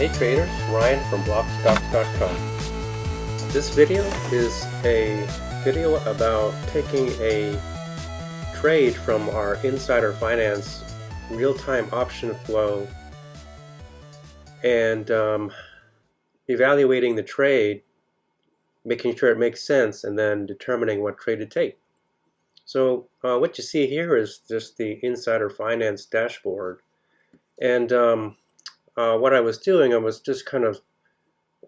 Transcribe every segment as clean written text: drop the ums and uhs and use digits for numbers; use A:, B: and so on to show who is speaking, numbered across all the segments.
A: Hey traders, Ryan from blockstocks.com. This video is a video about taking a trade from our InsiderFinance real-time option flow and evaluating the trade, making sure it makes sense, and then determining what trade to take. So what you see here is just the InsiderFinance dashboard, and what I was doing, I was just kind of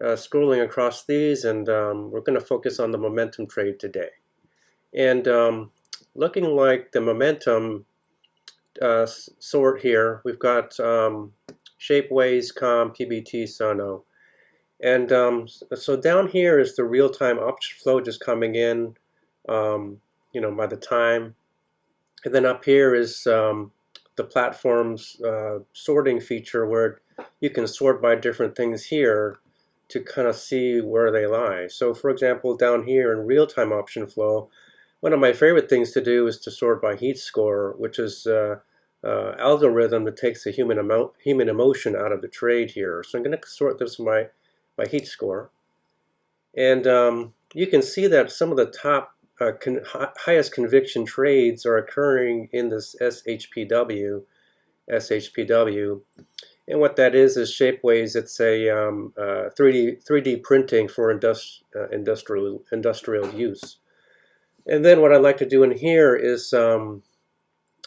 A: scrolling across these, and we're going to focus on the momentum trade today. And looking like the momentum sort here, we've got Shapeways, COM, PBT, Sono. And so down here is the real-time option flow just coming in, by the time. And then up here is the platform's sorting feature, where you can sort by different things here to kind of see where they lie. So for example, down here in real-time option flow, one of my favorite things to do is to sort by heat score, which is algorithm that takes the human emotion out of the trade here. So I'm going to sort this by heat score. And you can see that some of the top highest conviction trades are occurring in this SHPW. And what that is Shapeways. It's a 3D printing for industrial use. And then what I like to do in here is I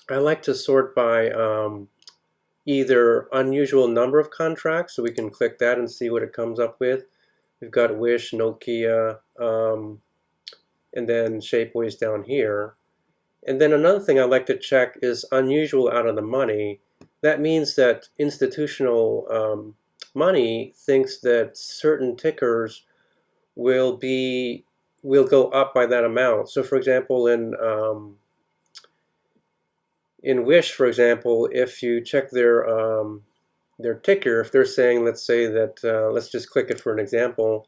A: like to sort by either unusual number of contracts, so we can click that and see what it comes up with. We've got Wish, Nokia, and then Shapeways down here. And then another thing I like to check is unusual out of the money. That means that institutional money thinks that certain tickers will go up by that amount. So for example, in Wish, for example, if you check their ticker, if they're saying, let's say that, let's just click it for an example,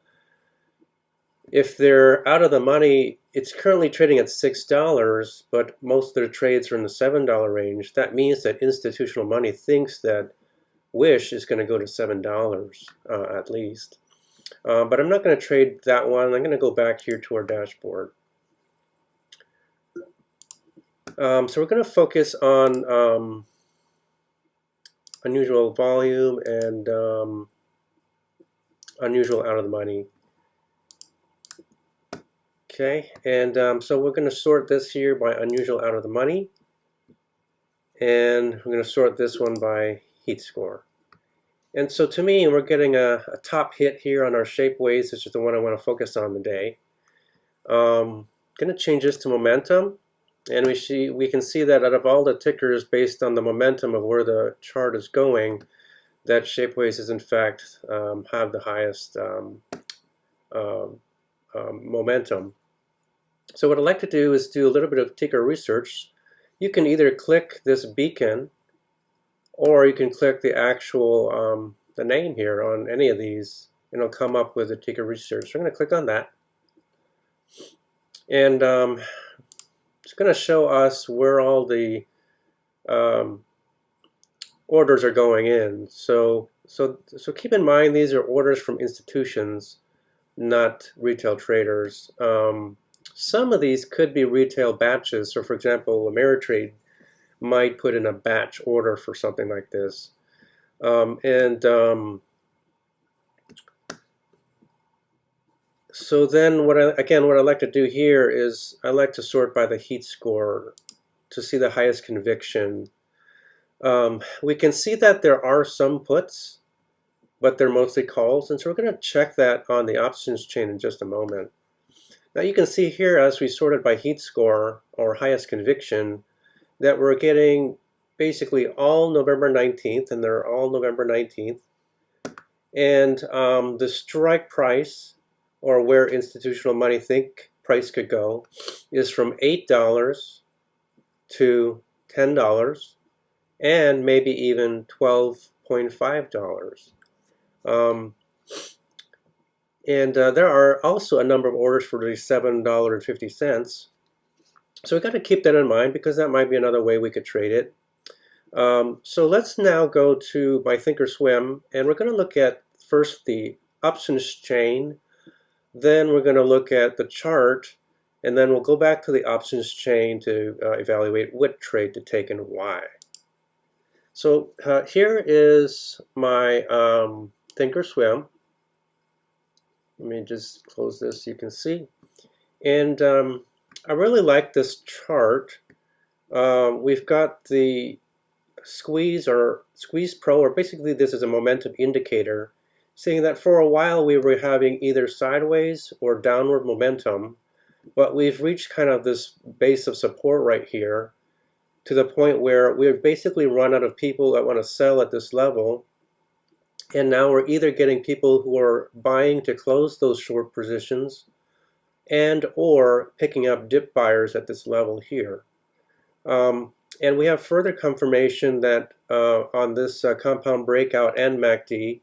A: if they're out of the money, it's currently trading at $6, but most of their trades are in the $7 range. That means that institutional money thinks that Wish is going to go to $7 at least. But I'm not going to trade that one. I'm going to go back here to our dashboard. So we're going to focus on unusual volume and unusual out of the money. Okay, and so we're going to sort this here by unusual out of the money, and we're going to sort this one by heat score. And so to me, we're getting a top hit here on our Shapeways, which is the one I want to focus on today. Going to change this to momentum, and we can see that out of all the tickers, based on the momentum of where the chart is going, that Shapeways is in fact have the highest momentum. So what I'd like to do is do a little bit of ticker research. You can either click this beacon, or you can click the actual the name here on any of these, and it'll come up with the ticker research. So I'm going to click on that, and it's going to show us where all the orders are going in. So keep in mind, these are orders from institutions, not retail traders. Some of these could be retail batches. So for example, Ameritrade might put in a batch order for something like this. So then what I like to do here is I like to sort by the heat score to see the highest conviction. We can see that there are some puts, but they're mostly calls, and so we're going to check that on the options chain in just a moment. Now you can see here, as we sorted by heat score or highest conviction, that we're getting basically all November 19th, and they're all November 19th. And the strike price, or where institutional money think price could go, is from $8 to $10, and maybe even $12.5. And there are also a number of orders for the $7.50. So we've got to keep that in mind, because that might be another way we could trade it. So let's now go to my Thinkorswim, and we're going to look at first the options chain, then we're going to look at the chart, and then we'll go back to the options chain to evaluate what trade to take and why. So here is my Thinkorswim. Let me just close this so you can see. And I really like this chart. We've got the squeeze pro, or basically this is a momentum indicator, saying that for a while we were having either sideways or downward momentum, but we've reached kind of this base of support right here to the point where we've basically run out of people that want to sell at this level, and now we're either getting people who are buying to close those short positions and or picking up dip buyers at this level here. And we have further confirmation that on this compound breakout and MACD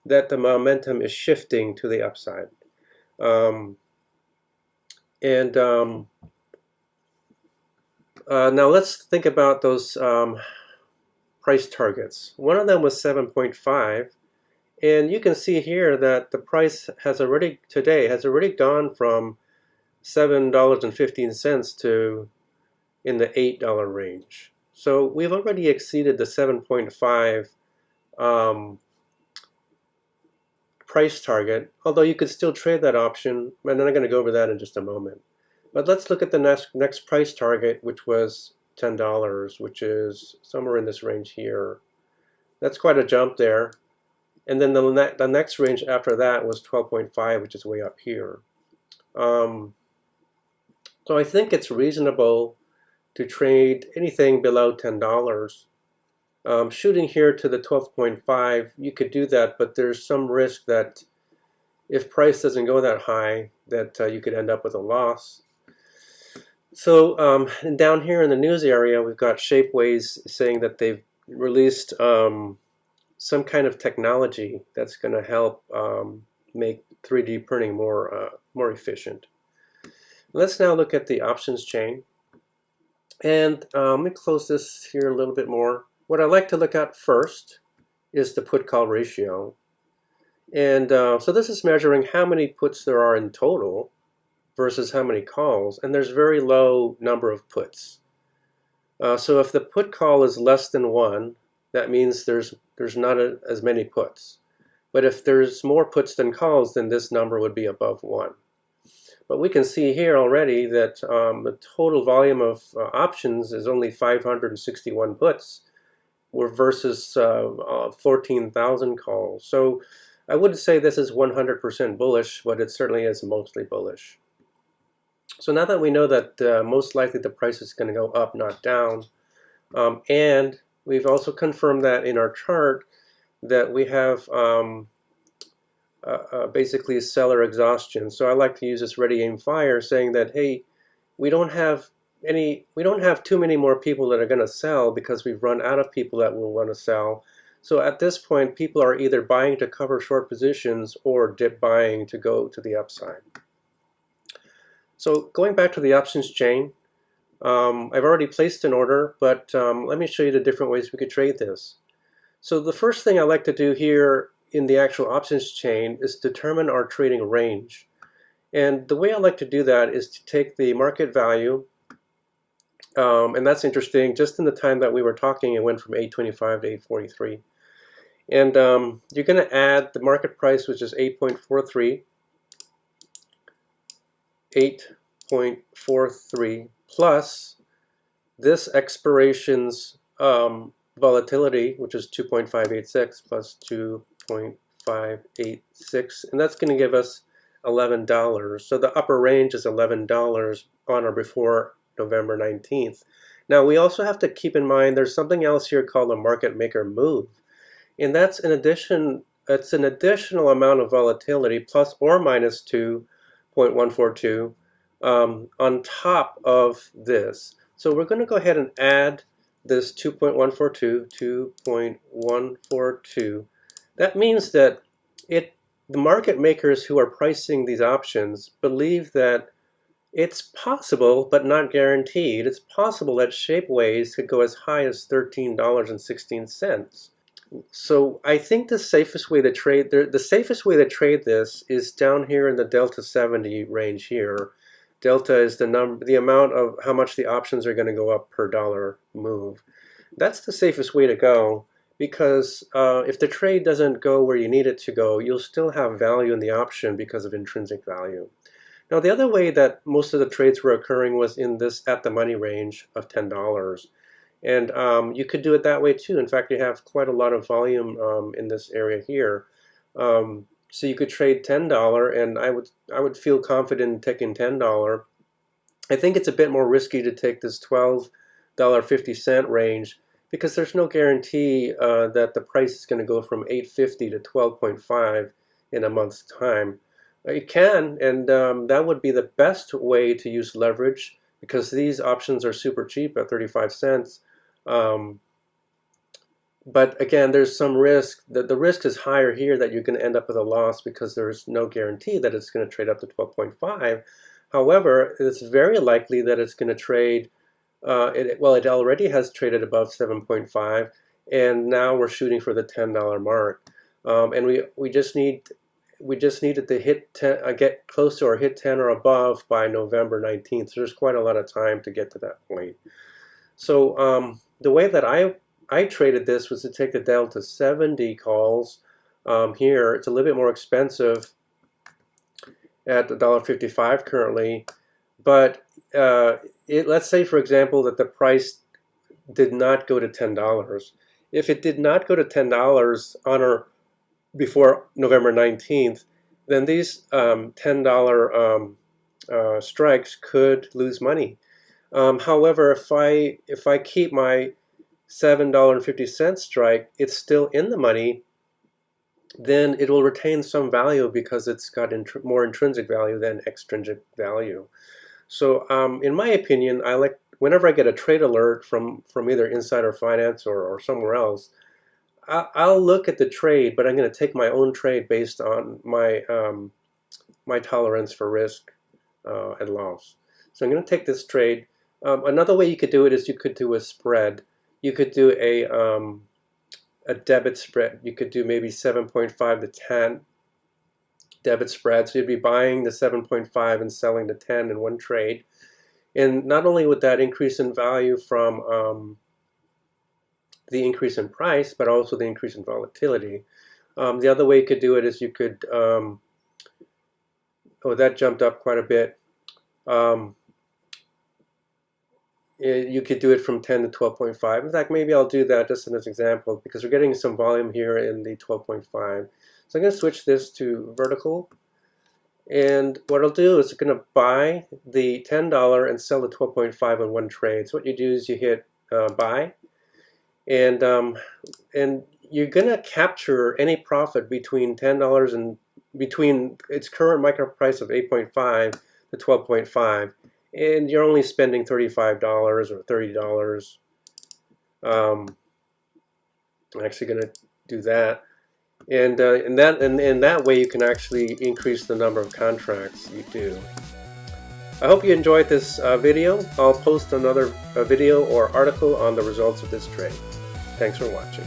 A: that the momentum is shifting to the upside. Now let's think about those price targets. One of them was 7.5, and you can see here that the price has already gone from $7.15 to in the $8 range. So we've already exceeded the 7.5 price target, although you could still trade that option, and I'm going to go over that in just a moment. But let's look at the next price target, which was $10, which is somewhere in this range here. That's quite a jump there. And then the next range after that was 12.5, which is way up here. So I think it's reasonable to trade anything below $10. Shooting here to the 12.5, you could do that, but there's some risk that if price doesn't go that high, that you could end up with a loss. So down here in the news area, we've got Shapeways saying that they've released some kind of technology that's going to help make 3D printing more efficient. Let's now look at the options chain. And let me close this here a little bit more. What I like to look at first is the put-call ratio. And so this is measuring how many puts there are in total versus how many calls. And there's very low number of puts. So if the put call is less than 1, that means there's not as many puts. But if there's more puts than calls, then this number would be above 1. But we can see here already that the total volume of options is only 561 puts versus 14,000 calls. So I wouldn't say this is 100% bullish, but it certainly is mostly bullish. So now that we know that most likely the price is going to go up, not down, and we've also confirmed that in our chart that we have basically seller exhaustion. So I like to use this ready aim fire, saying that hey, we don't have too many more people that are going to sell because we've run out of people that will want to sell. So at this point, people are either buying to cover short positions or dip buying to go to the upside. So going back to the options chain, I've already placed an order, but let me show you the different ways we could trade this. So the first thing I like to do here in the actual options chain is determine our trading range. And the way I like to do that is to take the market value, and that's interesting, just in the time that we were talking, it went from 825 to 843. And you're going to add the market price, which is 8.43, 8.43 plus this expiration's volatility, which is 2.586 plus 2.586, and that's going to give us $11. So the upper range is $11 on or before November 19th. Now we also have to keep in mind there's something else here called a market maker move, and that's an additional amount of volatility plus or minus 2.142 on top of this. So we're going to go ahead and add this 2.142. That means that the market makers who are pricing these options believe that it's possible, but not guaranteed. It's possible that Shapeways could go as high as $13.16. So I think the safest way to trade this is down here in the delta 70 range here. Delta is the amount of how much the options are going to go up per dollar move. That's the safest way to go, because if the trade doesn't go where you need it to go, you'll still have value in the option because of intrinsic value. Now, the other way that most of the trades were occurring was in this at the money range of $10. And you could do it that way too. In fact, you have quite a lot of volume in this area here. So you could trade $10, and I would feel confident in taking $10. I think it's a bit more risky to take this $12.50 range, because there's no guarantee that the price is going to go from $8.50 to 12.5 in a month's time. It can, and that would be the best way to use leverage, because these options are super cheap at 35 cents. But again, there's some risk. The risk is higher here that you're going to end up with a loss, because there's no guarantee that it's going to trade up to 12.5. However, it's very likely that it's going to trade, it already has traded above 7.5, and now we're shooting for the $10 mark. And we just needed to hit 10, get close to or hit 10 or above by November 19th. So there's quite a lot of time to get to that point. So the way that I traded this was to take the delta 70 calls here. It's a little bit more expensive at $1.55 currently, but let's say, for example, that the price did not go to $10. If it did not go to $10 on or before November 19th, then these $10 strikes could lose money. However, if I keep my $7.50 strike, it's still in the money, then it will retain some value because it's got more intrinsic value than extrinsic value. So in my opinion, I like, whenever I get a trade alert from either InsiderFinance or somewhere else, I'll look at the trade, but I'm going to take my own trade based on my my tolerance for risk and loss. So I'm going to take this trade. Another way you could do it is you could do a spread. You could do a debit spread. You could do maybe 7.5 to 10 debit spread. So you'd be buying the 7.5 and selling the 10 in one trade. And not only would that increase in value from the increase in price, but also the increase in volatility. The other way you could do it is you could, oh, that jumped up quite a bit. You could do it from 10 to 12.5. In fact, maybe I'll do that just as an example, because we're getting some volume here in the 12.5. So I'm going to switch this to vertical. And what I'll do is I'm going to buy the $10 and sell the 12.5 in one trade. So what you do is you hit buy. And you're going to capture any profit between $10 and between its current market price of 8.5 to 12.5, and you're only spending $35 or $30. I'm actually going to do that, and in that way you can actually increase the number of contracts you do. I hope you enjoyed this video. I'll post another video or article on the results of this trade. Thanks for watching.